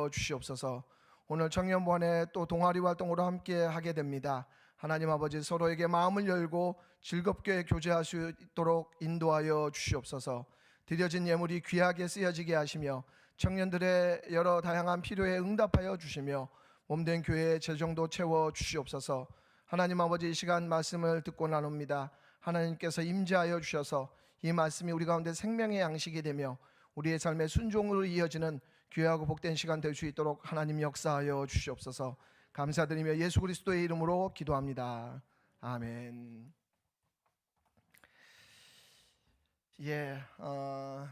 인도하여 주시옵소서. 오늘 청년부원회 또 동아리 활동으로 함께 하게 됩니다. 하나님 아버지, 서로에게 마음을 열고 즐겁게 교제할 수 있도록 인도하여 주시옵소서. 드려진 예물이 귀하게 쓰여지게 하시며 청년들의 여러 다양한 필요에 응답하여 주시며 몸된 교회의 재정도 채워 주시옵소서. 하나님 아버지, 이 시간 말씀을 듣고 나눕니다. 하나님께서 임재하여 주셔서 이 말씀이 우리 가운데 생명의 양식이 되며 우리의 삶의 순종으로 이어지는 귀하고 복된 시간 될 수 있도록 하나님 역사하여 주시옵소서. 감사드리며 예수 그리스도의 이름으로 기도합니다. 아멘.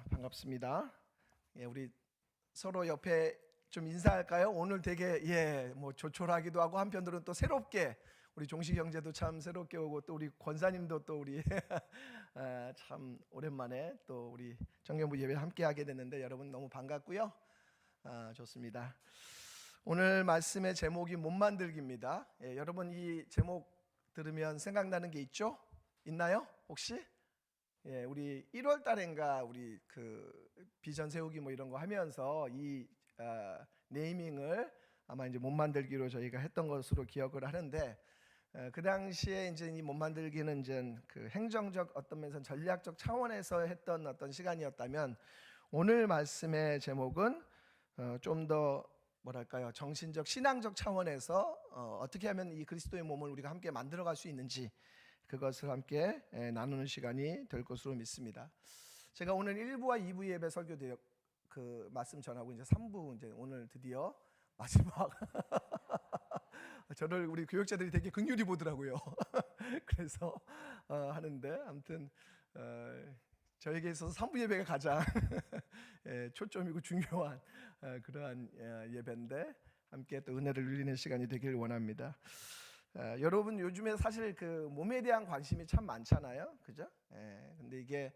반갑습니다. 우리 서로 옆에 좀 인사할까요? 오늘 되게 조촐하기도 하고 한편으로는 또 새롭게 우리 종식 형제도 참 새롭게 오고 또 우리 권사님도 또 우리 참 오랜만에 또 우리 청년부 예배 함께 하게 됐는데 여러분 너무 반갑고요. 좋습니다. 오늘 말씀의 제목이 몸 만들기입니다. 여러분 이 제목 들으면 생각나는 게 있죠? 있나요? 혹시? 우리 1월 달인가 우리 그 비전 세우기 뭐 이런 거 하면서 이 네이밍을 아마 이제 몸 만들기로 저희가 했던 것으로 기억을 하는데, 그 당시에 이제 이 몸 만들기는 이제 그 행정적 어떤 면에서 전략적 차원에서 했던 어떤 시간이었다면, 오늘 말씀의 제목은 좀 더 뭐랄까요, 정신적 신앙적 차원에서 어떻게 하면 이 그리스도의 몸을 우리가 함께 만들어갈 수 있는지 그것을 함께 나누는 시간이 될 것으로 믿습니다. 제가 오늘 1부와 2부 예배 설교 그 말씀 전하고 이제 3부 이제 오늘 드디어 마지막 저를 우리 교육자들이 되게 긍휼히 보더라고요. 그래서 하는데 아무튼 저에게 있어서 3부 예배가 가장 초점이고 중요한 그러한 예배인데 함께 또 은혜를 누리는 시간이 되길 원합니다. 여러분 요즘에 사실 그 몸에 대한 관심이 참 많잖아요, 그죠? 근데 이게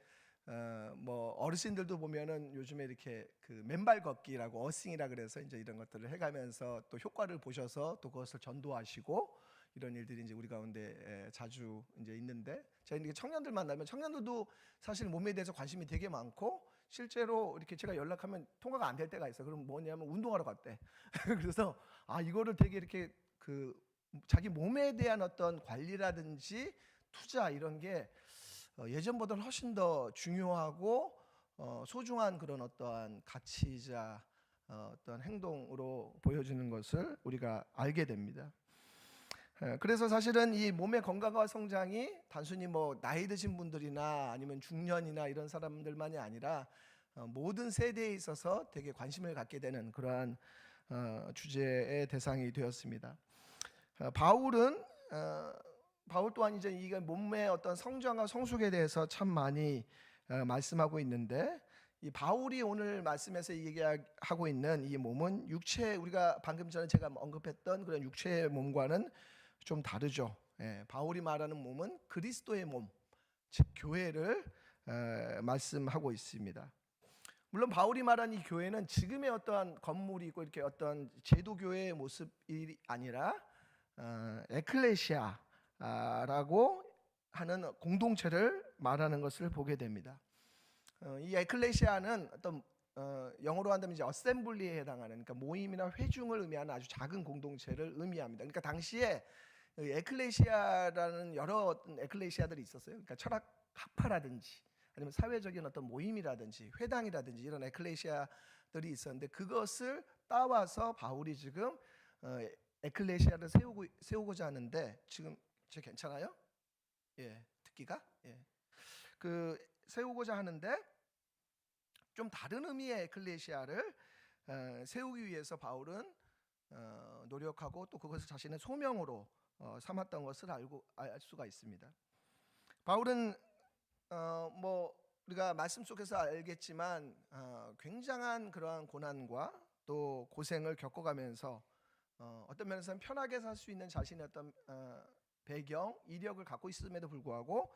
뭐 어르신들도 보면은 요즘에 이렇게 그 맨발 걷기라고 어싱이라 그래서 이제 이런 것들을 해가면서 또 효과를 보셔서 또 그것을 전도하시고 이런 일들이 이제 우리 가운데 자주 이제 있는데, 저희 이렇게 청년들 만나면 청년들도 사실 몸에 대해서 관심이 되게 많고 실제로 이렇게 제가 연락하면 통화가 안 될 때가 있어요. 그럼 뭐냐면 운동하러 갔대. 그래서 이거를 되게 이렇게 그 자기 몸에 대한 어떤 관리라든지 투자 이런 게 예전보다는 훨씬 더 중요하고 소중한 그런 어떠한 가치이자 어떤 행동으로 보여지는 것을 우리가 알게 됩니다. 그래서 사실은 이 몸의 건강과 성장이 단순히 뭐 나이 드신 분들이나 아니면 중년이나 이런 사람들만이 아니라 모든 세대에 있어서 되게 관심을 갖게 되는 그러한 주제의 대상이 되었습니다. 바울 또한 이제 이 몸의 어떤 성장과 성숙에 대해서 참 많이 말씀하고 있는데, 이 바울이 오늘 말씀에서 얘기하고 있는 이 몸은 육체, 우리가 방금 전에 제가 언급했던 그런 육체의 몸과는 좀 다르죠. 바울이 말하는 몸은 그리스도의 몸, 즉 교회를 말씀하고 있습니다. 물론 바울이 말한 이 교회는 지금의 어떠한 건물이 있고 이렇게 어떤 제도교회의 모습이 아니라 에클레시아라고 하는 공동체를 말하는 것을 보게 됩니다. 이 에클레시아는 어떤 영어로 한다면 이제 어셈블리에 해당하는, 그러니까 모임이나 회중을 의미하는 아주 작은 공동체를 의미합니다. 그러니까 당시에 에클레시아라는 여러 어떤 에클레시아들이 있었어요. 그러니까 철학 학파라든지 아니면 사회적인 어떤 모임이라든지 회당이라든지 이런 에클레시아들이 있었는데, 그것을 따와서 바울이 지금 에클레시아를 세우고자 하는데, 지금 제 괜찮아요? 듣기가? 그 세우고자 하는데 좀 다른 의미의 에클레시아를 세우기 위해서 바울은 노력하고 또 그것을 자신의 소명으로 삼았던 것을 알 수가 있습니다. 바울은 뭐 우리가 말씀 속에서 알겠지만 굉장한 그러한 고난과 또 고생을 겪어가면서 어떤 면에서는 편하게 살 수 있는 자신의 어떤 배경, 이력을 갖고 있음에도 불구하고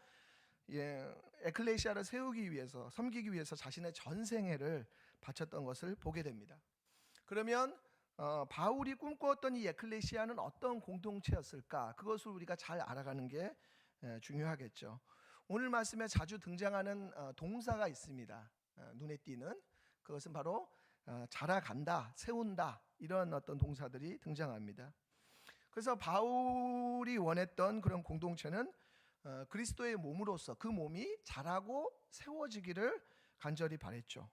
에클레시아를 세우기 위해서, 섬기기 위해서 자신의 전생애를 바쳤던 것을 보게 됩니다. 그러면 바울이 꿈꾸었던 이 에클레시아는 어떤 공동체였을까? 그것을 우리가 잘 알아가는 게 중요하겠죠. 오늘 말씀에 자주 등장하는 동사가 있습니다. 눈에 띄는 그것은 바로 자라간다, 세운다 이런 어떤 동사들이 등장합니다. 그래서 바울이 원했던 그런 공동체는 그리스도의 몸으로서 그 몸이 자라고 세워지기를 간절히 바랬죠.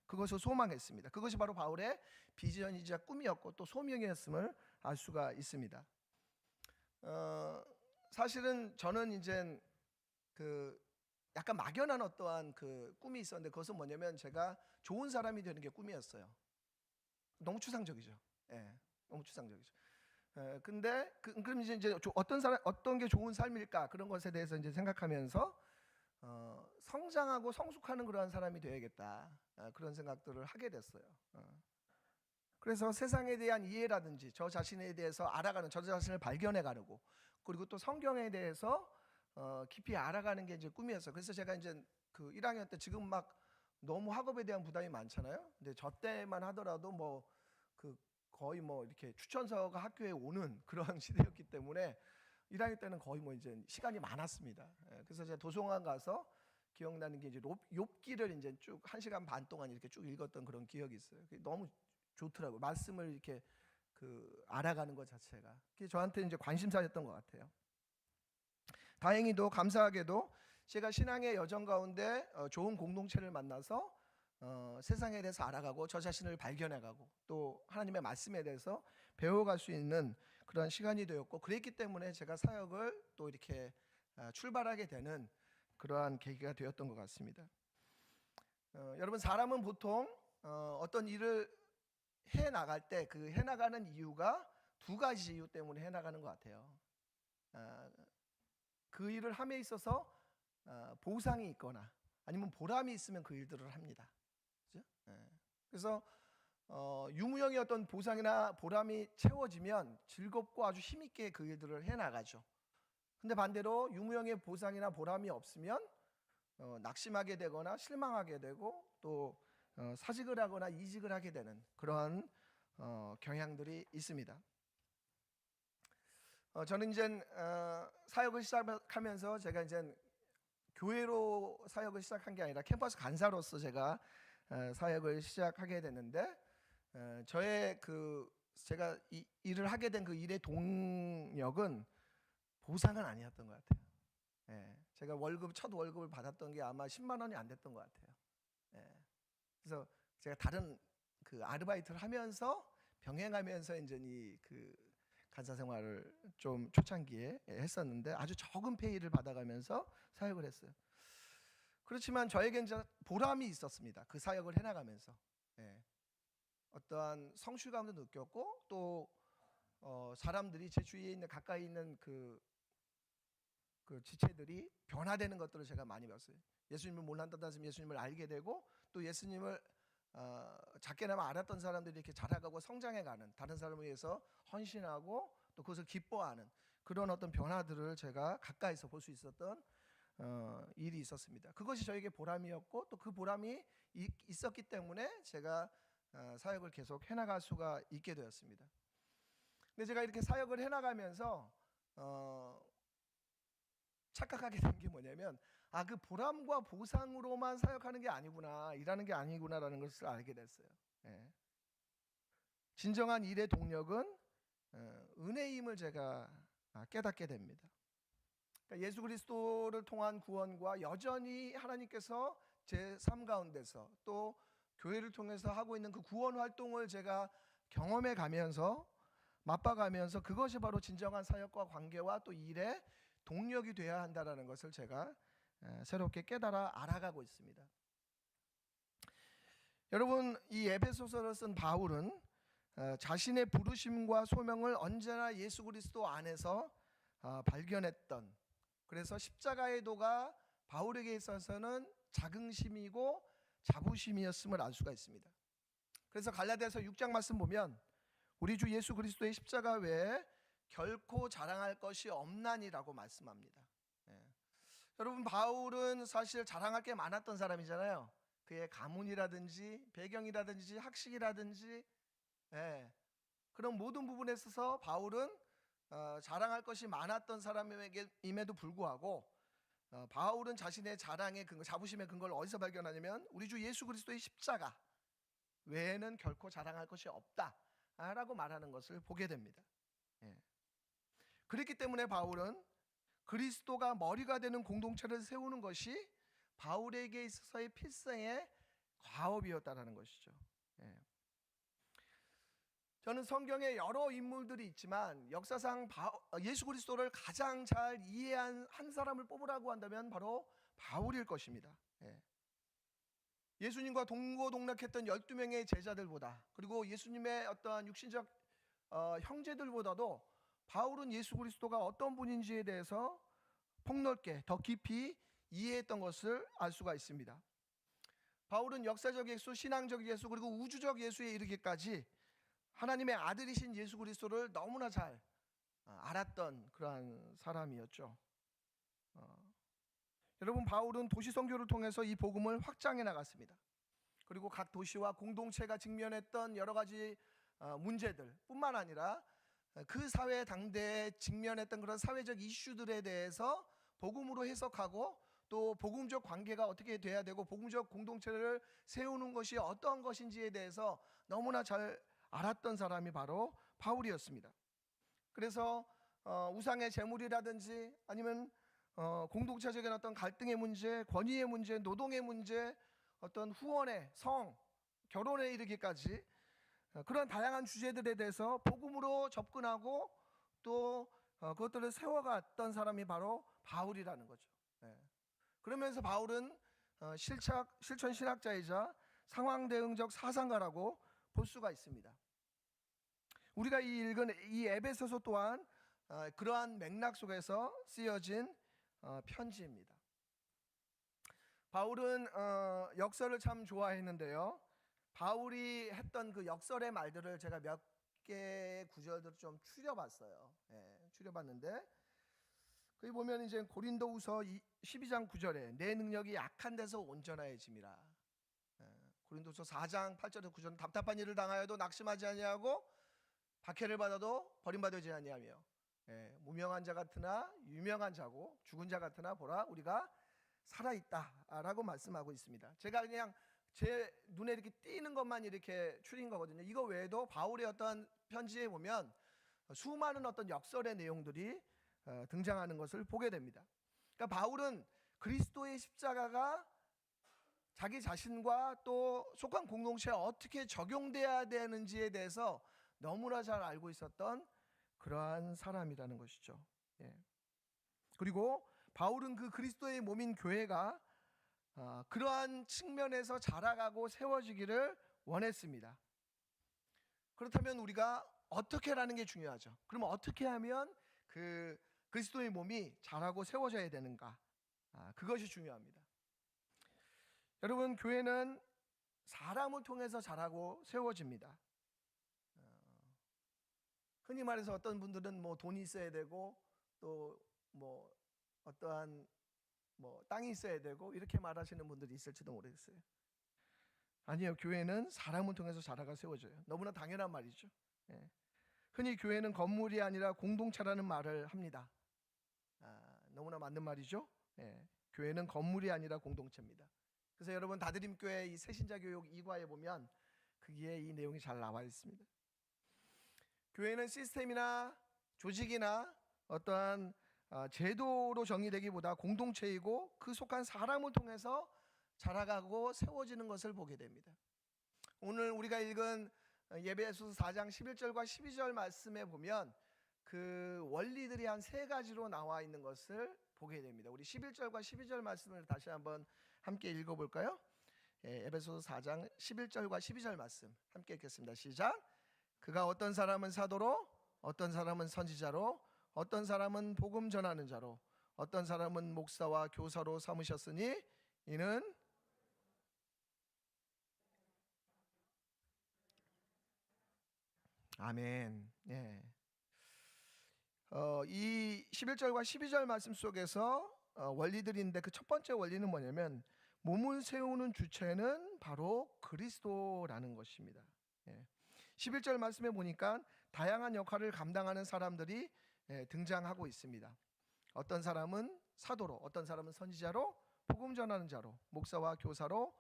그것을 소망했습니다. 그것이 바로 바울의 비전이자 꿈이었고 또 소명이었음을 알 수가 있습니다. 사실은 저는 이제 그 약간 막연한 어떠한 그 꿈이 있었는데 그것은 뭐냐면 제가 좋은 사람이 되는 게 꿈이었어요. 너무 추상적이죠. 너무 추상적이죠. 근데 그럼 이제 어떤 게 좋은 삶일까 그런 것에 대해서 이제 생각하면서 성장하고 성숙하는 그러한 사람이 되어야겠다 그런 생각들을 하게 됐어요. 그래서 세상에 대한 이해라든지 저 자신에 대해서 알아가는 저 자신을 발견해가고 그리고 또 성경에 대해서 깊이 알아가는 게 이제 꿈이었어요. 그래서 제가 이제 그 1학년 때 지금 막 너무 학업에 대한 부담이 많잖아요. 근데 저 때만 하더라도 뭐 그 거의 뭐 이렇게 추천서가 학교에 오는 그런 시대였기 때문에 1학년 때는 거의 뭐 이제 시간이 많았습니다. 그래서 제가 도서관 가서 기억나는 게 이제 욥기를 이제 쭉 1시간 반 동안 이렇게 쭉 읽었던 그런 기억이 있어요. 너무 좋더라고요. 말씀을 이렇게 그 알아가는 것 자체가 그게 저한테 이제 관심사였던 것 같아요. 다행히도 감사하게도 제가 신앙의 여정 가운데 좋은 공동체를 만나서 세상에 대해서 알아가고 저 자신을 발견해가고 또 하나님의 말씀에 대해서 배워갈 수 있는 그런 시간이 되었고 그랬기 때문에 제가 사역을 또 이렇게 출발하게 되는 그러한 계기가 되었던 것 같습니다. 여러분 사람은 보통 어떤 일을 해 나갈 때 그 해 나가는 이유가 두 가지 이유 때문에 해 나가는 것 같아요. 그 일을 함에 있어서 보상이 있거나 아니면 보람이 있으면 그 일들을 합니다. 그렇죠? 그래서 유무형의 어떤 보상이나 보람이 채워지면 즐겁고 아주 힘있게 그 일들을 해 나가죠. 근데 반대로 유무형의 보상이나 보람이 없으면 낙심하게 되거나 실망하게 되고 또 사직을 하거나 이직을 하게 되는 그러한 경향들이 있습니다. 저는 이제 사역을 시작하면서 제가 이제 교회로 사역을 시작한 게 아니라 캠퍼스 간사로서 제가 사역을 시작하게 됐는데 저의 제가 일을 하게 된 그 일의 동력은 보상은 아니었던 것 같아요. 제가 첫 월급을 받았던 게 아마 10만 원이 안 됐던 것 같아요. 그래서 제가 다른 그 아르바이트를 하면서 병행하면서 이제 그 간사 생활을 좀 초창기에 했었는데 아주 적은 페이를 받아가면서 사역을 했어요. 그렇지만 저에겐 이제 보람이 있었습니다. 그 사역을 해나가면서 어떠한 성취감도 느꼈고 또 사람들이 제 주위에 있는 가까이 있는 그 지체들이 변화되는 것들을 제가 많이 봤어요. 예수님을 몰랐던 사람이 예수님을 알게 되고 또 예수님을 작게나마 알았던 사람들이 이렇게 자라가고 성장해가는 다른 사람을 위해서 헌신하고 또 그것을 기뻐하는 그런 어떤 변화들을 제가 가까이서 볼 수 있었던 일이 있었습니다. 그것이 저에게 보람이었고 또 그 보람이 있었기 때문에 제가 사역을 계속 해나갈 수가 있게 되었습니다. 근데 제가 이렇게 사역을 해나가면서 착각하게 된 게 뭐냐면 그 보람과 보상으로만 사역하는 게 아니구나, 일하는 게 아니구나라는 것을 알게 됐어요. 진정한 일의 동력은 은혜임을 제가 깨닫게 됩니다. 그러니까 예수 그리스도를 통한 구원과 여전히 하나님께서 제 삶 가운데서 또 교회를 통해서 하고 있는 그 구원 활동을 제가 경험해 가면서 맛봐가면서 그것이 바로 진정한 사역과 관계와 또 일의 동력이 되어야 한다는 것을 제가 새롭게 깨달아 알아가고 있습니다. 여러분, 이 에베소서를 쓴 바울은 자신의 부르심과 소명을 언제나 예수 그리스도 안에서 발견했던, 그래서 십자가의 도가 바울에게 있어서는 자긍심이고 자부심이었음을 알 수가 있습니다. 그래서 갈라디아서 6장 말씀 보면 우리 주 예수 그리스도의 십자가 외에 결코 자랑할 것이 없나니라고 말씀합니다. 여러분, 바울은 사실 자랑할 게 많았던 사람이잖아요. 그의 가문이라든지 배경이라든지 학식이라든지 그런 모든 부분에 있어서 바울은 자랑할 것이 많았던 사람임에도 불구하고 바울은 자신의 자랑의 근거, 자부심의 근거를 어디서 발견하냐면 우리 주 예수 그리스도의 십자가, 외에는 결코 자랑할 것이 없다라고 말하는 것을 보게 됩니다. 그렇기 때문에 바울은 그리스도가 머리가 되는 공동체를 세우는 것이 바울에게 있어서의 필생의 과업이었다라는 것이죠. 저는 성경에 여러 인물들이 있지만 역사상 예수 그리스도를 가장 잘 이해한 한 사람을 뽑으라고 한다면 바로 바울일 것입니다. 예수님과 동고동락했던 12명의 제자들보다, 그리고 예수님의 어떠한 육신적 형제들보다도 바울은 예수 그리스도가 어떤 분인지에 대해서 폭넓게 더 깊이 이해했던 것을 알 수가 있습니다. 바울은 역사적 예수, 신앙적 예수, 그리고 우주적 예수에 이르기까지 하나님의 아들이신 예수 그리스도를 너무나 잘 알았던 그러한 사람이었죠. 여러분, 바울은 도시 선교를 통해서 이 복음을 확장해 나갔습니다. 그리고 각 도시와 공동체가 직면했던 여러 가지 문제들 뿐만 아니라 그 사회 당대에 직면했던 그런 사회적 이슈들에 대해서 복음으로 해석하고, 또 복음적 관계가 어떻게 돼야 되고 복음적 공동체를 세우는 것이 어떠한 것인지에 대해서 너무나 잘 알았던 사람이 바로 바울이었습니다. 그래서 우상의 재물이라든지 아니면 공동체적인 어떤 갈등의 문제, 권위의 문제, 노동의 문제, 어떤 후원의 성, 결혼에 이르기까지 그런 다양한 주제들에 대해서 복음으로 접근하고 또 그것들을 세워갔던 사람이 바로 바울이라는 거죠. 그러면서 바울은 실천 신학자이자 상황 대응적 사상가라고 볼 수가 있습니다. 우리가 읽은 이 에베소서 또한 그러한 맥락 속에서 쓰여진 편지입니다. 바울은 역설을 참 좋아했는데요. 바울이 했던 그 역설의 말들을 제가 몇 개의 구절들을 좀 추려봤어요. 추려봤는데 거기 보면 이제 고린도후서 12장 9절에 내 능력이 약한 데서 온전해짐이라. 고린도서 4장 8절에서 9절은 답답한 일을 당하여도 낙심하지 아니하고 박해를 받아도 버림받지 아니하며 무명한 자 같으나 유명한 자고 죽은 자 같으나 보라 우리가 살아있다라고 말씀하고 있습니다. 제가 그냥 제 눈에 이렇게 띄는 것만 이렇게 추린 거거든요. 이거 외에도 바울의 어떤 편지에 보면 수많은 어떤 역설의 내용들이 등장하는 것을 보게 됩니다. 그러니까 바울은 그리스도의 십자가가 자기 자신과 또 속한 공동체에 어떻게 적용돼야 되는지에 대해서 너무나 잘 알고 있었던 그러한 사람이라는 것이죠. 그리고 바울은 그 그리스도의 몸인 교회가 그러한 측면에서 자라가고 세워지기를 원했습니다. 그렇다면 우리가 어떻게라는 게 중요하죠. 그럼 어떻게 하면 그 그리스도의 몸이 자라고 세워져야 되는가? 그것이 중요합니다. 여러분, 교회는 사람을 통해서 자라고 세워집니다. 흔히 말해서 어떤 분들은 뭐 돈이 있어야 되고 또 뭐 어떠한 뭐 땅이 있어야 되고 이렇게 말하시는 분들이 있을지도 모르겠어요. 아니요, 교회는 사람을 통해서 자라가 세워져요. 너무나 당연한 말이죠. 흔히 교회는 건물이 아니라 공동체라는 말을 합니다. 너무나 맞는 말이죠. 교회는 건물이 아니라 공동체입니다. 그래서 여러분 다드림교회 이 새신자교육 2과에 보면 거기에 이 내용이 잘 나와 있습니다. 교회는 시스템이나 조직이나 어떠한 제도로 정의되기보다 공동체이고 그 속한 사람을 통해서 자라가고 세워지는 것을 보게 됩니다. 오늘 우리가 읽은 에베소서 4장 11절과 12절 말씀에 보면 그 원리들이 한 세 가지로 나와 있는 것을 보게 됩니다. 우리 11절과 12절 말씀을 다시 한번 함께 읽어볼까요? 에베소서 4장 11절과 12절 말씀 함께 읽겠습니다. 시작. 그가 어떤 사람은 사도로, 어떤 사람은 선지자로, 어떤 사람은 복음 전하는 자로, 어떤 사람은 목사와 교사로 삼으셨으니 이는 아멘. 이 11절과 12절 말씀 속에서 원리들인데 그 첫 번째 원리는 뭐냐면 몸을 세우는 주체는 바로 그리스도라는 것입니다. 11절 말씀에 보니까 다양한 역할을 감당하는 사람들이 등장하고 있습니다. 어떤 사람은 사도로, 어떤 사람은 선지자로, 복음 전하는 자로, 목사와 교사로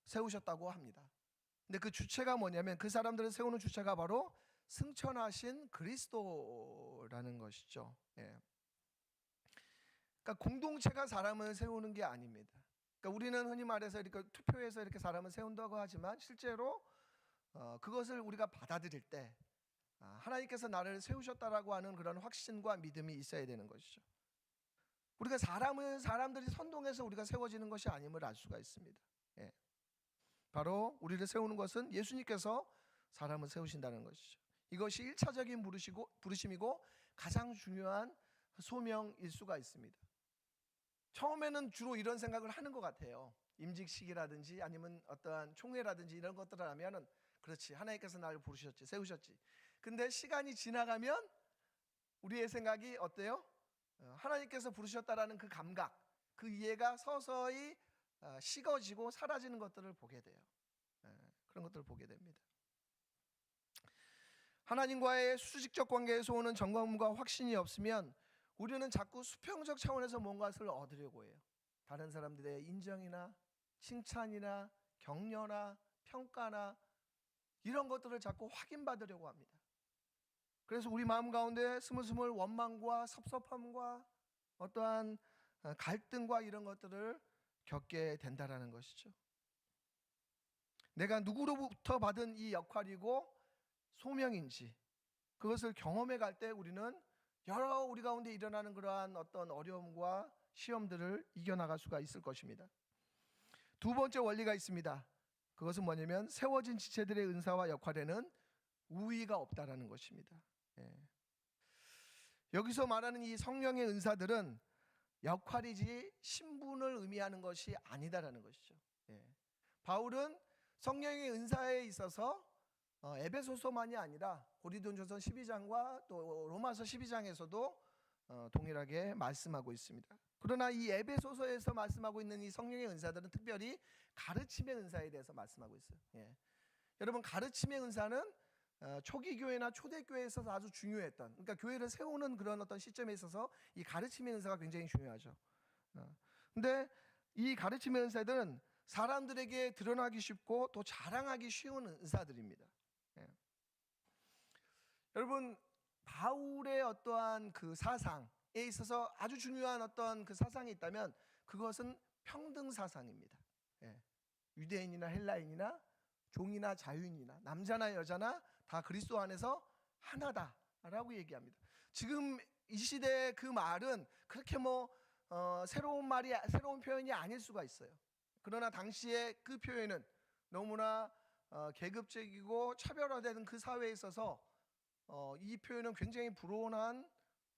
세우셨다고 합니다. 근데 그 주체가 뭐냐면 그 사람들을 세우는 주체가 바로 승천하신 그리스도라는 것이죠. 예. 그러니까 공동체가 사람을 세우는 게 아닙니다. 그러니까 우리는 흔히 말해서 이렇게 투표해서 이렇게 사람을 세운다고 하지만 실제로 그것을 우리가 받아들일 때 하나님께서 나를 세우셨다라고 하는 그런 확신과 믿음이 있어야 되는 것이죠. 우리가 사람들이 선동해서 우리가 세워지는 것이 아님을 알 수가 있습니다. 예. 바로 우리를 세우는 것은 예수님께서 사람을 세우신다는 것이죠. 이것이 1차적인 부르심이고 가장 중요한 소명일 수가 있습니다. 처음에는 주로 이런 생각을 하는 것 같아요. 임직식이라든지 아니면 어떠한 총회라든지 이런 것들을 하면은 그렇지, 하나님께서 나를 부르셨지, 세우셨지. 근데 시간이 지나가면 우리의 생각이 어때요? 하나님께서 부르셨다라는 그 감각, 그 이해가 서서히 식어지고 사라지는 것들을 보게 돼요. 그런 것들을 보게 됩니다. 하나님과의 수직적 관계에서 오는 정감과 확신이 없으면 우리는 자꾸 수평적 차원에서 뭔가를 얻으려고 해요. 다른 사람들의 인정이나 칭찬이나 격려나 평가나 이런 것들을 자꾸 확인받으려고 합니다. 그래서 우리 마음 가운데 스물스물 원망과 섭섭함과 어떠한 갈등과 이런 것들을 겪게 된다라는 것이죠. 내가 누구로부터 받은 이 역할이고 소명인지 그것을 경험해 갈 때 우리는 여러 우리 가운데 일어나는 그러한 어떤 어려움과 시험들을 이겨나갈 수가 있을 것입니다. 두 번째 원리가 있습니다. 그것은 뭐냐면 세워진 지체들의 은사와 역할에는 우위가 없다라는 것입니다. 여기서 말하는 이 성령의 은사들은 역할이지 신분을 의미하는 것이 아니다라는 것이죠. 바울은 성령의 은사에 있어서 에베소서만이 아니라 고린도전서 12장과 또 로마서 12장에서도 동일하게 말씀하고 있습니다. 그러나 이 에베소서에서 말씀하고 있는 이 성령의 은사들은 특별히 가르침의 은사에 대해서 말씀하고 있어요. 여러분, 가르침의 은사는 초기 교회나 초대 교회에서 아주 중요했던, 그러니까 교회를 세우는 그런 어떤 시점에 있어서 이 가르침의 은사가 굉장히 중요하죠. 근데 이 가르침의 은사들은 사람들에게 드러나기 쉽고 또 자랑하기 쉬운 은사들입니다. 여러분, 바울의 어떠한 그 사상에 있어서 아주 중요한 어떤 그 사상이 있다면 그것은 평등 사상입니다. 유대인이나 헬라인이나 종이나 자유인이나 남자나 여자나 다 그리스도 안에서 하나다라고 얘기합니다. 지금 이 시대의 그 말은 그렇게 새로운 표현이 아닐 수가 있어요. 그러나 당시에 그 표현은 너무나 계급적이고 차별화되는 그 사회에 있어서 이 표현은 굉장히 불온한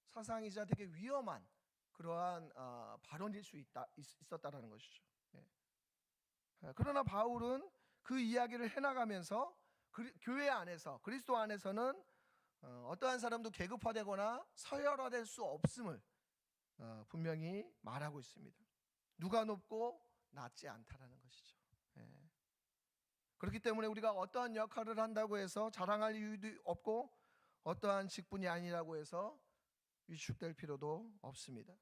사상이자 되게 위험한 그러한 발언일 수 있었다라는 것이죠. 그러나 바울은 그 이야기를 해나가면서 교회 안에서 그리스도 안에서는 어떠한 사람도 계급화되거나 서열화될 수 없음을 분명히 말하고 있습니다. 누가 높고 낮지 않다라는 것이죠. 그렇기 때문에 우리가 어떠한 역할을 한다고 해서 자랑할 이유도 없고 어떠한 직분이 아니라고 해서 위축될 필요도 없습니다.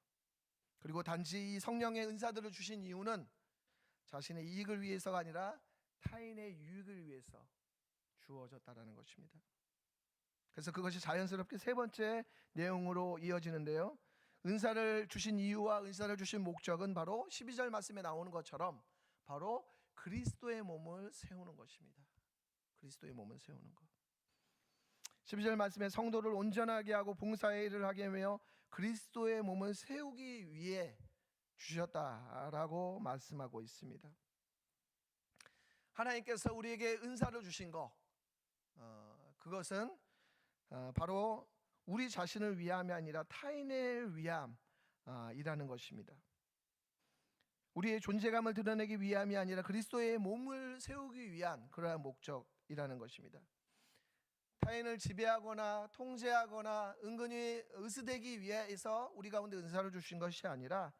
그리고 단지 이 성령의 은사들을 주신 이유는 자신의 이익을 위해서가 아니라 타인의 유익을 위해서 주어졌다라는 것입니다. 그래서 그것이 자연스럽게 세 번째 내용으로 이어지는데요. 은사를 주신 이유와 은사를 주신 목적은 바로 12절 말씀에 나오는 것처럼 바로 그리스도의 몸을 세우는 것입니다. 그리스도의 몸을 세우는 것. 12절 말씀에 성도를 온전하게 하고 봉사의 일을 하게 하며 그리스도의 몸을 세우기 위해 주셨다라고 말씀하고 있습니다. 하나님께서 우리에게 은사를 주신 것, 그것은 바로 우리 자신을 위함이 아니라 타인을 위함이라는 것입니다. 우리의 존재감을 드러내기 위함이 아니라 그리스도의 몸을 세우기 위한 그러한 목적이라는 것입니다. 타인을 지배하거나 통제하거나 은근히 의스대기 위해서 우리 가운데 은사를 주신 것이 아니라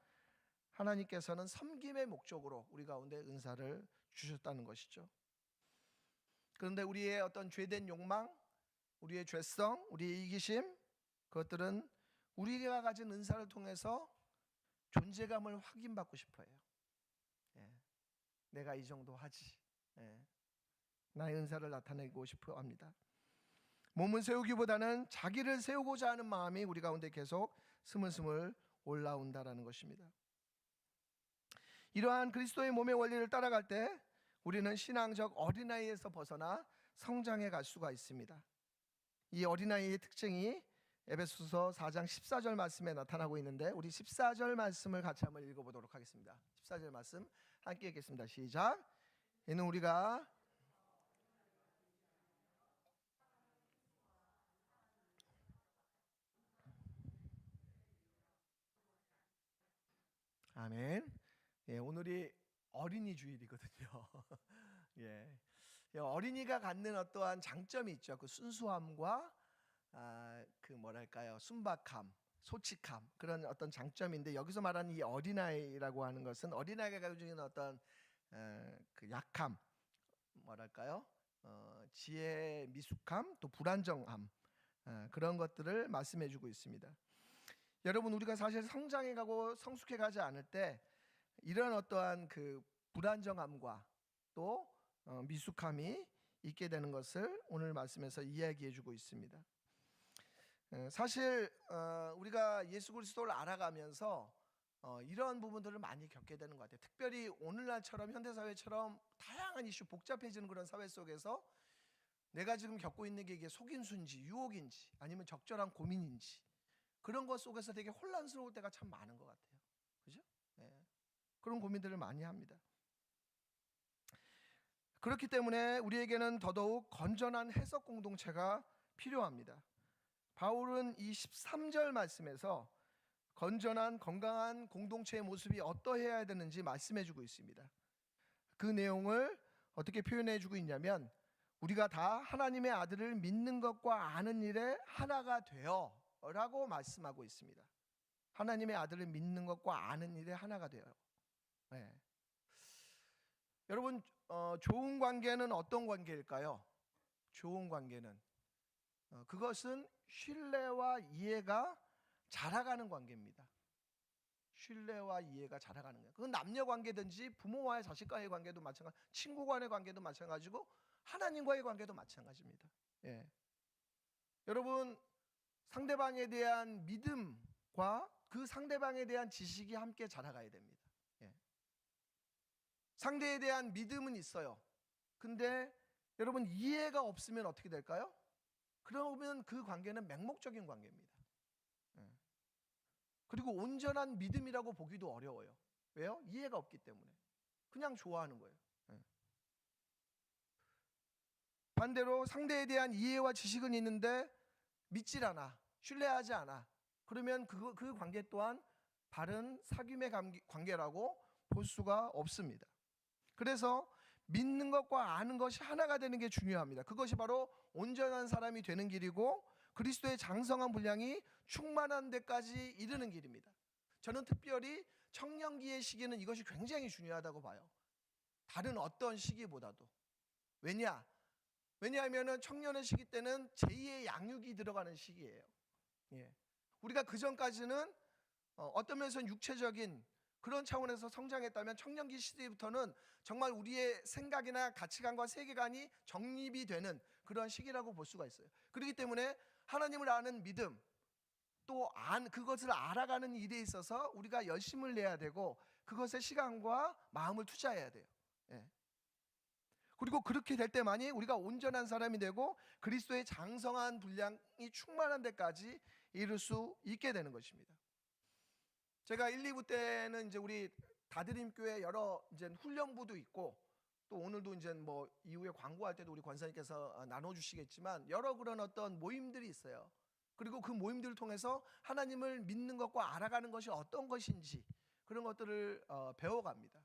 하나님께서는 섬김의 목적으로 우리 가운데 은사를 주셨다는 것이죠. 그런데 우리의 어떤 죄된 욕망, 우리의 죄성, 우리의 이기심, 그것들은 우리가 가진 은사를 통해서 존재감을 확인받고 싶어요. 내가 이 정도 하지. 나의 은사를 나타내고 싶어 합니다. 몸을 세우기보다는 자기를 세우고자 하는 마음이 우리 가운데 계속 스물스물 올라온다라는 것입니다. 이러한 그리스도의 몸의 원리를 따라갈 때 우리는 신앙적 어린아이에서 벗어나 성장해 갈 수가 있습니다. 이 어린아이의 특징이 에베소서 4장 14절 말씀에 나타나고 있는데, 우리 14절 말씀을 같이 한번 읽어보도록 하겠습니다. 14절 말씀 함께 읽겠습니다. 시작. 이는 우리가 아멘. 예, 오늘이 어린이 주일이거든요. 예, 어린이가 갖는 어떠한 장점이 있죠. 그 순수함과 그 뭐랄까요, 순박함, 솔직함, 그런 어떤 장점인데, 여기서 말하는 이 어린아이라고 하는 것은 어린아이가 가지고 있는 어떤 그 약함, 뭐랄까요, 지혜의 미숙함, 또 불안정함, 그런 것들을 말씀해주고 있습니다. 여러분, 우리가 사실 성장해가고 성숙해가지 않을 때 이런 어떠한 그 불안정함과 또 미숙함이 있게 되는 것을 오늘 말씀에서 이야기해주고 있습니다. 사실 우리가 예수 그리스도를 알아가면서 이런 부분들을 많이 겪게 되는 것 같아요. 특별히 오늘날처럼 현대사회처럼 다양한 이슈, 복잡해지는 그런 사회 속에서 내가 지금 겪고 있는 게 이게 속임수인지 유혹인지 아니면 적절한 고민인지, 그런 것 속에서 되게 혼란스러울 때가 참 많은 것 같아요. 그죠? 네. 그런 고민들을 많이 합니다. 그렇기 때문에 우리에게는 더더욱 건전한 해석 공동체가 필요합니다. 바울은 이 13절 말씀에서 건전한 건강한 공동체의 모습이 어떠해야 되는지 말씀해주고 있습니다. 그 내용을 어떻게 표현해주고 있냐면, 우리가 다 하나님의 아들을 믿는 것과 아는 일에 하나가 되어 라고 말씀하고 있습니다. 하나님의 아들을 믿는 것과 아는 일에 하나가 되어요. 네. 여러분, 좋은 관계는 어떤 관계일까요? 좋은 관계는 그것은 신뢰와 이해가 자라가는 관계입니다. 신뢰와 이해가 자라가는 거예요. 그건 남녀 관계든지 부모와의 자식과의 관계도 마찬가지, 친구 간의 관계도 마찬가지고 하나님과의 관계도 마찬가지입니다. 예. 여러분, 상대방에 대한 믿음과 그 상대방에 대한 지식이 함께 자라가야 됩니다. 예. 상대에 대한 믿음은 있어요. 근데 여러분, 이해가 없으면 어떻게 될까요? 그러면 그 관계는 맹목적인 관계입니다. 예. 그리고 온전한 믿음이라고 보기도 어려워요. 왜요? 이해가 없기 때문에. 그냥 좋아하는 거예요. 예. 반대로 상대에 대한 이해와 지식은 있는데 믿질 않아, 신뢰하지 않아. 그러면 그 관계 또한 바른 사귐의 관계라고 볼 수가 없습니다. 그래서 믿는 것과 아는 것이 하나가 되는 게 중요합니다. 그것이 바로 온전한 사람이 되는 길이고 그리스도의 장성한 분량이 충만한 데까지 이르는 길입니다. 저는 특별히 청년기의 시기는 이것이 굉장히 중요하다고 봐요. 다른 어떤 시기보다도. 왜냐하면 청년의 시기 때는 제2의 양육이 들어가는 시기예요. 예. 우리가 그 전까지는 어떤 면에서는 육체적인 그런 차원에서 성장했다면, 청년기 시대부터는 정말 우리의 생각이나 가치관과 세계관이 정립이 되는 그런 시기라고 볼 수가 있어요. 그렇기 때문에 하나님을 아는 믿음, 또 그것을 알아가는 일에 있어서 우리가 열심을 내야 되고 그것에 시간과 마음을 투자해야 돼요. 예. 그리고 그렇게 될 때만이 우리가 온전한 사람이 되고 그리스도의 장성한 분량이 충만한 데까지 이룰 수 있게 되는 것입니다. 제가 1, 2부 때는 이제 우리 다드림 교회 여러 이제 훈련부도 있고, 또 오늘도 이제 뭐 이후에 광고할 때도 우리 권사님께서 나눠주시겠지만 여러 그런 어떤 모임들이 있어요. 그리고 그 모임들을 통해서 하나님을 믿는 것과 알아가는 것이 어떤 것인지 그런 것들을 배워갑니다.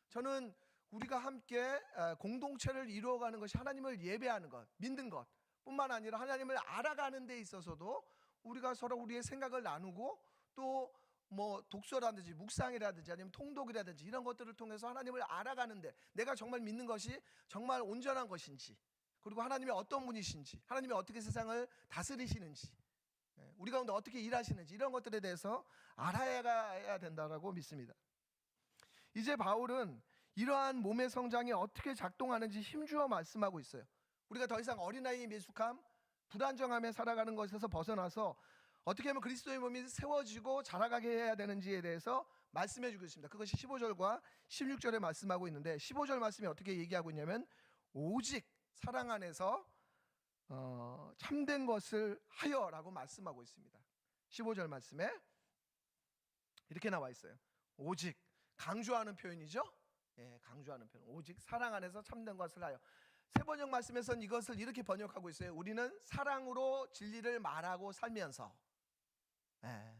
저는 우리가 함께 공동체를 이루어가는 것이 하나님을 예배하는 것, 믿는 것 뿐만 아니라 하나님을 알아가는 데 있어서도 우리가 서로 우리의 생각을 나누고, 또 뭐 독서라든지 묵상이라든지 아니면 통독이라든지 이런 것들을 통해서 하나님을 알아가는데, 내가 정말 믿는 것이 정말 온전한 것인지, 그리고 하나님이 어떤 분이신지, 하나님이 어떻게 세상을 다스리시는지, 우리 가운데 어떻게 일하시는지, 이런 것들에 대해서 알아야 된다라고 믿습니다. 이제 바울은 이러한 몸의 성장이 어떻게 작동하는지 힘주어 말씀하고 있어요. 우리가 더 이상 어린아이의 미숙함, 불안정함에 살아가는 것에서 벗어나서 어떻게 하면 그리스도의 몸이 세워지고 자라가게 해야 되는지에 대해서 말씀해 주고 있습니다. 그것이 15절과 16절에 말씀하고 있는데, 15절 말씀이 어떻게 얘기하고 있냐면 오직 사랑 안에서 참된 것을 하여라고 말씀하고 있습니다. 15절 말씀에 이렇게 나와 있어요. 오직, 강조하는 표현이죠. 예, 강조하는 표현. 오직 사랑 안에서 참된 것을 하여. 세번역 말씀에서는 이것을 이렇게 번역하고 있어요. 우리는 사랑으로 진리를 말하고 살면서, 예,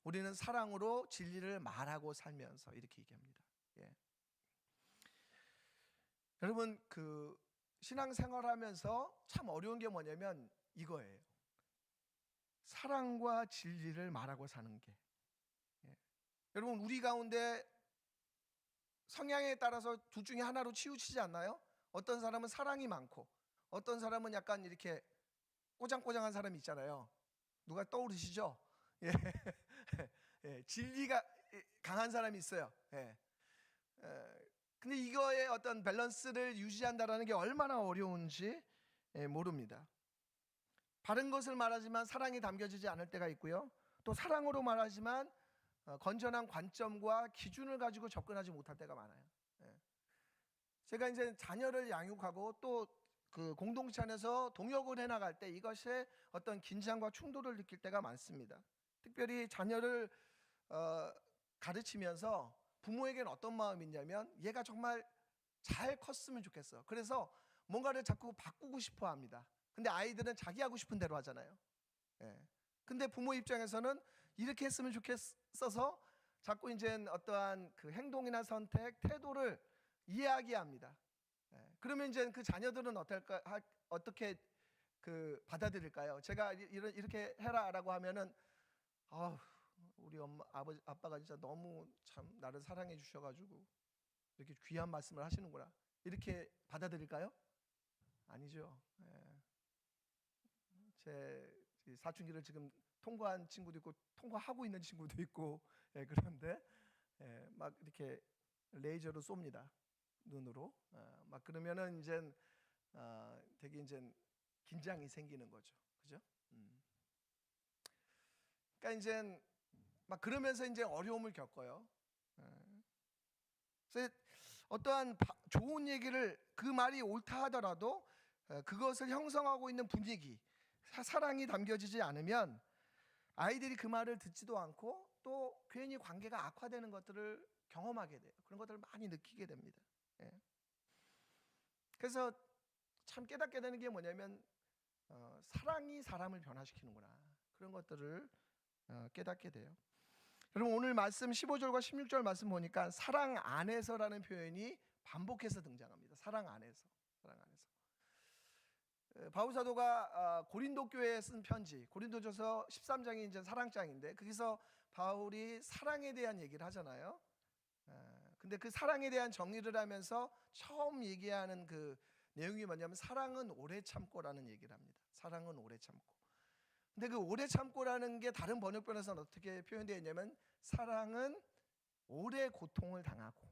우리는 사랑으로 진리를 말하고 살면서, 이렇게 얘기합니다. 예. 여러분, 그 신앙생활하면서 참 어려운 게 뭐냐면 이거예요. 사랑과 진리를 말하고 사는 게. 예. 여러분, 우리 가운데 성향에 따라서 둘 중에 하나로 치우치지 않나요? 어떤 사람은 사랑이 많고 어떤 사람은 약간 이렇게 꼬장꼬장한 사람이 있잖아요. 누가 떠오르시죠? 예. 예. 진리가 강한 사람이 있어요. 예. 근데 이거의 어떤 밸런스를 유지한다는 게 얼마나 어려운지 모릅니다. 바른 것을 말하지만 사랑이 담겨지지 않을 때가 있고요. 또 사랑으로 말하지만 건전한 관점과 기준을 가지고 접근하지 못할 때가 많아요. 제가 이제 자녀를 양육하고 또 그 공동체 안에서 동역을 해나갈 때 이것에 어떤 긴장과 충돌을 느낄 때가 많습니다. 특별히 자녀를 가르치면서 부모에게는 어떤 마음이 있냐면 얘가 정말 잘 컸으면 좋겠어. 그래서 뭔가를 자꾸 바꾸고 싶어 합니다. 근데 아이들은 자기 하고 싶은 대로 하잖아요. 예. 근데 부모 입장에서는 이렇게 했으면 좋겠어서 자꾸 이제 어떠한 그 행동이나 선택, 태도를 이야기합니다. 예. 그러면 이제 그 자녀들은 어떻게 그 받아들일까요? 제가 이렇게 해라라고 하면은 우리 아빠가 진짜 너무 참 나를 사랑해 주셔가지고 이렇게 귀한 말씀을 하시는구나, 이렇게 받아들일까요? 아니죠. 예. 제 사춘기를 지금 통과한 친구도 있고 통과하고 있는 친구도 있고, 예, 그런데 막 이렇게 레이저로 쏩니다. 눈으로. 막 그러면은 이제 되게 이제 긴장이 생기는 거죠. 그죠? 그러니까 이제 막 그러면서 이제 어려움을 겪어요. 그래서 어떠한 좋은 얘기를, 그 말이 옳다 하더라도 그것을 형성하고 있는 분위기, 사랑이 담겨지지 않으면 아이들이 그 말을 듣지도 않고 또 괜히 관계가 악화되는 것들을 경험하게 돼요. 그런 것들을 많이 느끼게 됩니다. 예. 그래서 참 깨닫게 되는 게 뭐냐면 사랑이 사람을 변화시키는구나, 그런 것들을 깨닫게 돼요. 여러분, 오늘 말씀 15절과 16절 말씀 보니까 사랑 안에서라는 표현이 반복해서 등장합니다. 사랑 안에서. 사랑 안에서. 바울 사도가 고린도 교회에 쓴 편지, 고린도전서 13장이 이제 사랑장인데 거기서 바울이 사랑에 대한 얘기를 하잖아요. 근데 그 사랑에 대한 정리를 하면서 처음 얘기하는 그 내용이 뭐냐면 사랑은 오래 참고라는 얘기를 합니다. 사랑은 오래 참고. 근데 그 오래 참고라는 게 다른 번역본에서는 어떻게 표현되어 있냐면 사랑은 오래 고통을 당하고,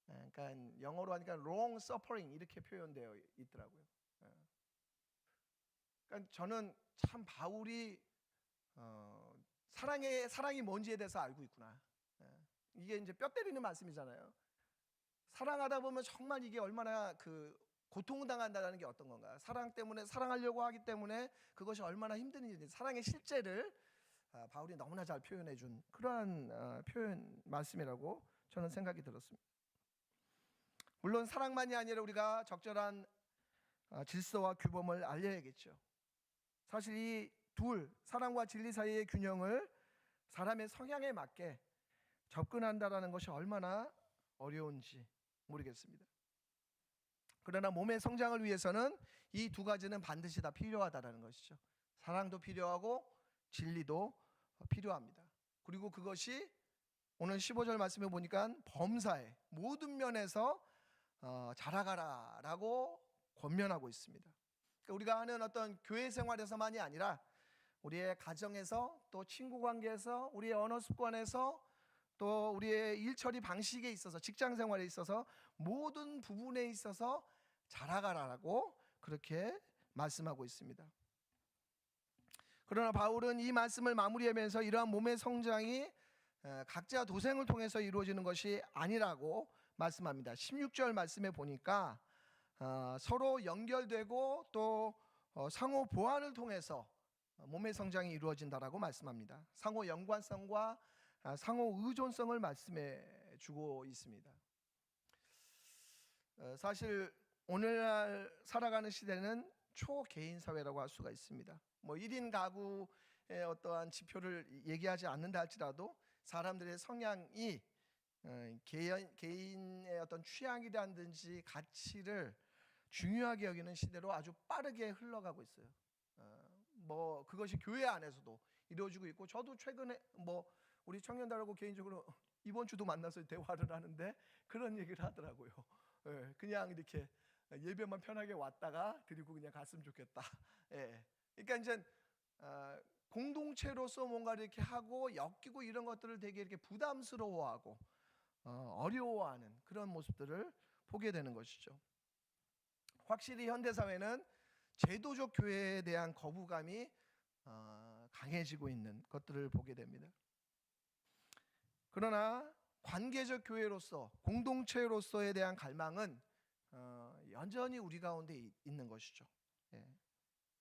그러니까 영어로 하니까 long suffering 이렇게 표현되어 있더라고요. 그러니까 저는 참 바울이 사랑이 뭔지에 대해서 알고 있구나. 이게 이제 뼈 때리는 말씀이잖아요. 사랑하다 보면 정말 이게 얼마나 그 고통을 당한다는 게 어떤 건가. 사랑 때문에, 사랑하려고 하기 때문에 그것이 얼마나 힘든지, 사랑의 실제를 바울이 너무나 잘 표현해 준 그러한 표현 말씀이라고 저는 생각이 들었습니다. 물론 사랑만이 아니라 우리가 적절한 질서와 규범을 알려야겠죠. 사실 이 둘, 사랑과 진리 사이의 균형을 사람의 성향에 맞게 접근한다라는 것이 얼마나 어려운지 모르겠습니다. 그러나 몸의 성장을 위해서는 이 두 가지는 반드시 다 필요하다라는 것이죠. 사랑도 필요하고 진리도 필요합니다. 그리고 그것이 오늘 15절 말씀에 보니까 범사에 모든 면에서 자라가라라고 권면하고 있습니다. 그러니까 우리가 하는 어떤 교회 생활에서만이 아니라 우리의 가정에서, 또 친구 관계에서, 우리의 언어 습관에서, 또 우리의 일처리 방식에 있어서, 직장 생활에 있어서 모든 부분에 있어서 자라가라라고 그렇게 말씀하고 있습니다. 그러나 바울은 이 말씀을 마무리하면서 이러한 몸의 성장이 각자 도생을 통해서 이루어지는 것이 아니라고 말씀합니다. 16절 말씀에 보니까 서로 연결되고 또 상호 보완을 통해서 몸의 성장이 이루어진다라고 말씀합니다. 상호 연관성과 상호 의존성을 말씀해 주고 있습니다. 사실 오늘날 살아가는 시대는 초개인 사회라고 할 수가 있습니다. 뭐 1인 가구의 어떠한 지표를 얘기하지 않는다 할지라도 사람들의 성향이 개인의 어떤 취향이라든지 가치를 중요하게 여기는 시대로 아주 빠르게 흘러가고 있어요. 뭐 그것이 교회 안에서도 이루어지고 있고, 저도 최근에 뭐 우리 청년들하고 개인적으로 이번 주도 만나서 대화를 하는데 그런 얘기를 하더라고요. 그냥 이렇게 예배만 편하게 왔다가 드리고 그냥 갔으면 좋겠다. 그러니까 이제 공동체로서 뭔가 이렇게 하고 엮이고 이런 것들을 되게 이렇게 부담스러워하고 어려워하는 그런 모습들을 보게 되는 것이죠. 확실히 현대 사회는 제도적 교회에 대한 거부감이 강해지고 있는 것들을 보게 됩니다. 그러나 관계적 교회로서, 공동체로서에 대한 갈망은 여전히 우리 가운데 있는 것이죠.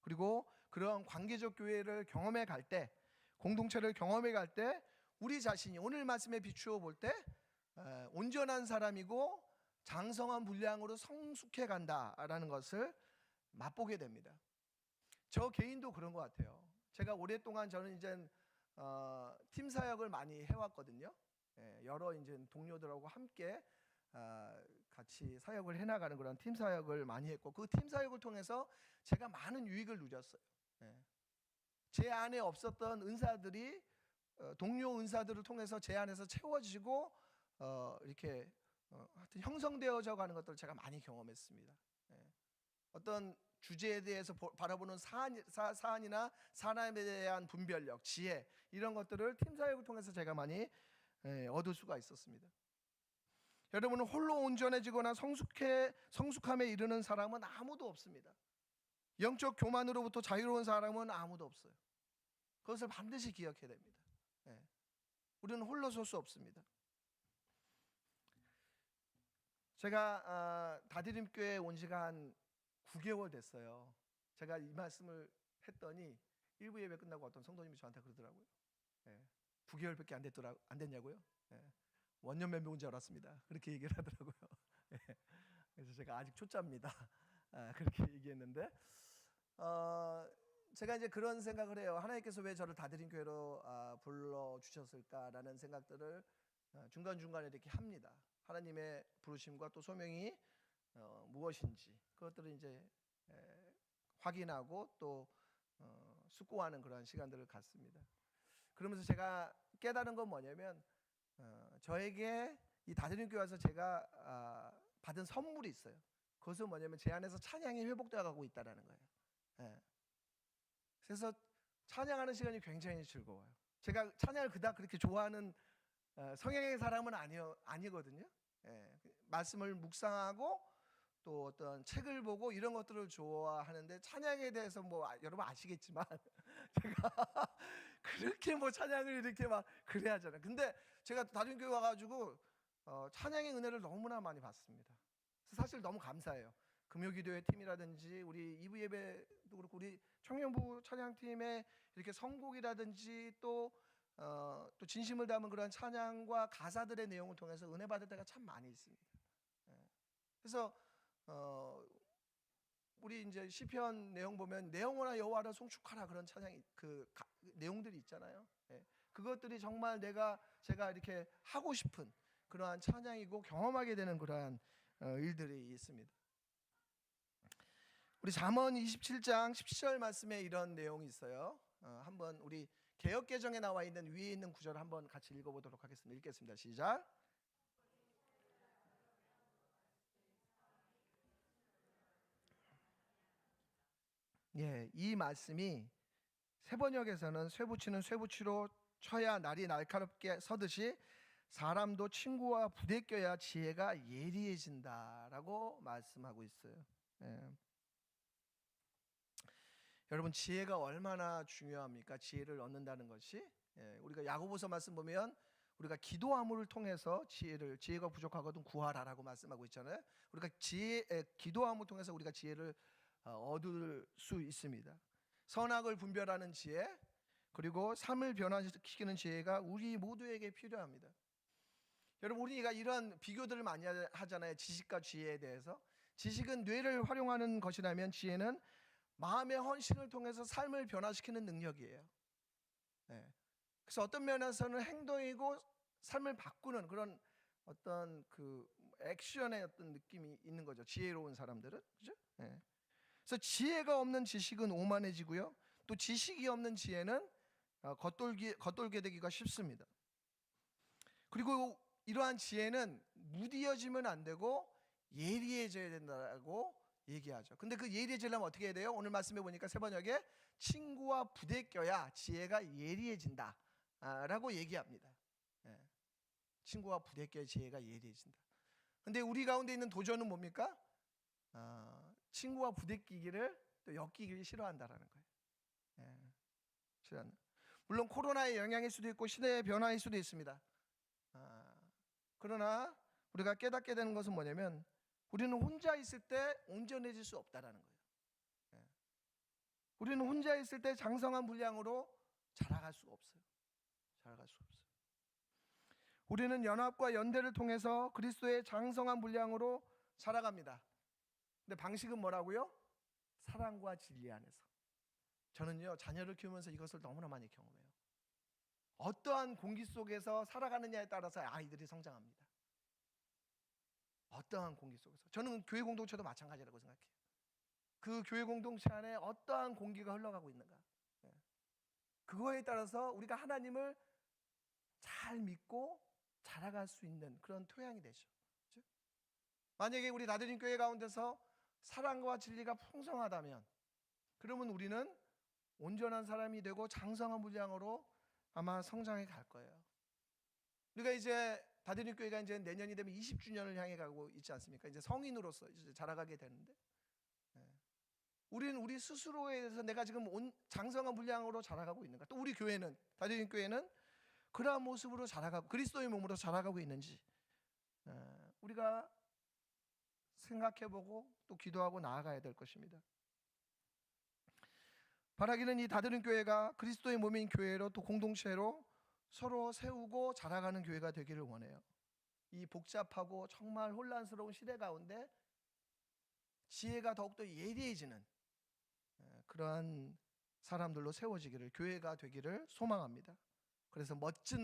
그리고 그런 관계적 교회를 경험해 갈 때, 공동체를 경험해 갈 때 우리 자신이 오늘 말씀에 비추어 볼 때 온전한 사람이고 장성한 분량으로 성숙해 간다라는 것을 맛보게 됩니다. 저 개인도 그런 것 같아요. 제가 오랫동안 저는 이제 팀 사역을 많이 해왔거든요. 여러 이제 동료들하고 함께 같이 사역을 해나가는 그런 팀 사역을 많이 했고, 그 팀 사역을 통해서 제가 많은 유익을 누렸어요. 제 안에 없었던 은사들이 동료 은사들을 통해서 제 안에서 채워지고 이렇게 하여튼 형성되어져 가는 것들을 제가 많이 경험했습니다. 어떤 주제에 대해서 바라보는 사안이나 사람에 대한 분별력, 지혜, 이런 것들을 팀 사역을 통해서 제가 많이 얻을 수가 있었습니다. 여러분은 홀로 온전해지거나 성숙함에 이르는 사람은 아무도 없습니다. 영적 교만으로부터 자유로운 사람은 아무도 없어요. 그것을 반드시 기억해야 됩니다. 우리는 홀로 설 수 없습니다. 제가 다디림교회에 온 지가 한 9개월 됐어요. 제가 이 말씀을 했더니 일부 예배 끝나고 어떤 성도님이 저한테 그러더라고요. 9개월밖에 안 됐냐고요? 원년 멤버인 줄 알았습니다. 그렇게 얘기를 하더라고요. 그래서 제가 아직 초짜입니다. 그렇게 얘기했는데 제가 이제 그런 생각을 해요. 하나님께서 왜 저를 다드림교회로 불러주셨을까라는 생각들을 중간중간에 이렇게 합니다. 하나님의 부르심과 또 소명이 무엇인지 그것들을 이제 확인하고 또 숙고하는 그런 시간들을 갖습니다. 그러면서 제가 깨달은 건 뭐냐면 저에게 이 다드림교회 와서 제가 받은 선물이 있어요. 그것은 뭐냐면 제 안에서 찬양이 회복되어 가고 있다는 거예요. 그래서 찬양하는 시간이 굉장히 즐거워요. 제가 찬양을 그닥 그렇게 좋아하는 성향의 사람은 아니거든요. 말씀을 묵상하고 또 어떤 책을 보고 이런 것들을 좋아하는데, 찬양에 대해서 뭐 여러분 아시겠지만 제가 그렇게 뭐 찬양을 이렇게 막 그래야 하잖아요. 근데 제가 다중교회 와가지고 찬양의 은혜를 너무나 많이 받습니다. 사실 너무 감사해요. 금요기도회 팀이라든지 우리 2부 예배도 그렇고 우리 청년부 찬양팀의 이렇게 선곡이라든지 또 진심을 담은 그런 찬양과 가사들의 내용을 통해서 은혜 받을 때가 참 많이 있습니다. 그래서 우리 이제 시편 내용 보면 내 영혼아 여호와를 송축하라, 그런 찬양이 내용들이 있잖아요. 그것들이 정말 제가 이렇게 하고 싶은 그러한 찬양이고 경험하게 되는 그러한 일들이 있습니다. 우리 잠언 27장 17절 말씀에 이런 내용이 있어요. 한번 우리 개역개정에 나와 있는 위에 있는 구절을 한번 같이 읽어보도록 하겠습니다. 읽겠습니다. 시작. 이 말씀이 세번역에서는 쇠붙이는 쇠붙이로 쳐야 날이 날카롭게 서듯이 사람도 친구와 부대껴야 지혜가 예리해진다라고 말씀하고 있어요. 예. 여러분, 지혜가 얼마나 중요합니까? 지혜를 얻는다는 것이. 예, 우리가 야고보서 말씀 보면 우리가 기도함을 통해서 지혜가 부족하거든 구하라라고 말씀하고 있잖아요. 우리가 기도함을 통해서 우리가 지혜를 얻을 수 있습니다. 선악을 분별하는 지혜, 그리고 삶을 변화시키는 지혜가 우리 모두에게 필요합니다. 여러분, 우리가 이런 비교들을 많이 하잖아요. 지식과 지혜에 대해서. 지식은 뇌를 활용하는 것이라면 지혜는 마음의 헌신을 통해서 삶을 변화시키는 능력이에요. 네. 그래서 어떤 면에서는 행동이고 삶을 바꾸는 그런 어떤 그 액션의 어떤 느낌이 있는 거죠. 지혜로운 사람들은, 그죠? 네. 그래서 지혜가 없는 지식은 오만해지고요. 또 지식이 없는 지혜는 겉돌게 되기가 쉽습니다. 그리고 이러한 지혜는 무디어지면 안 되고 예리해져야 된다고 얘기하죠. 근데 그 예리해지려면 어떻게 해야 돼요? 오늘 말씀해 보니까 세 번역에 친구와 부대껴야 지혜가 예리해진다 라고 얘기합니다. 예. 친구와 부대껴야 지혜가 예리해진다. 근데 우리 가운데 있는 도전은 뭡니까? 친구와 부대끼기를 또 엮이기를 싫어한다라는 거예요. 예. 싫어한다. 물론 코로나의 영향일 수도 있고 시대의 변화일 수도 있습니다. 그러나 우리가 깨닫게 되는 것은 뭐냐면 우리는 혼자 있을 때 온전해질 수 없다라는 거예요. 예. 우리는 혼자 있을 때 장성한 분량으로 자라갈 수가 없어요. 자라갈 수가 없어요. 우리는 연합과 연대를 통해서 그리스도의 장성한 분량으로 자라갑니다. 근데 방식은 뭐라고요? 사랑과 진리 안에서. 저는요, 자녀를 키우면서 이것을 너무나 많이 경험해요. 어떠한 공기 속에서 살아가느냐에 따라서 아이들이 성장합니다. 어떠한 공기 속에서. 저는 교회 공동체도 마찬가지라고 생각해요. 그 교회 공동체 안에 어떠한 공기가 흘러가고 있는가. 그거에 따라서 우리가 하나님을 잘 믿고 자라갈 수 있는 그런 토양이 되죠. 그렇죠? 만약에 우리 다드림 교회 가운데서 사랑과 진리가 풍성하다면 그러면 우리는 온전한 사람이 되고 장성한 분량으로 아마 성장해 갈 거예요. 우리가 이제 다드림 교회가 이제 내년이 되면 20주년을 향해 가고 있지 않습니까? 이제 성인으로서 이제 자라가게 되는데, 우리는 우리 스스로에 대해서 내가 지금 장성한 분량으로 자라가고 있는가? 또 우리 교회는, 다드림 교회는 그러한 모습으로 자라가고 그리스도의 몸으로 자라가고 있는지 우리가 생각해보고 또 기도하고 나아가야 될 것입니다. 바라기는 이 다드림 교회가 그리스도의 몸인 교회로 또 공동체로 서로 세우고 자라가는 교회가 되기를 원해요. 이 복잡하고 정말 혼란스러운 시대 가운데 지혜가 더욱더 예리해지는 그러한 사람들로 세워지기를, 교회가 되기를 소망합니다. 그래서 멋진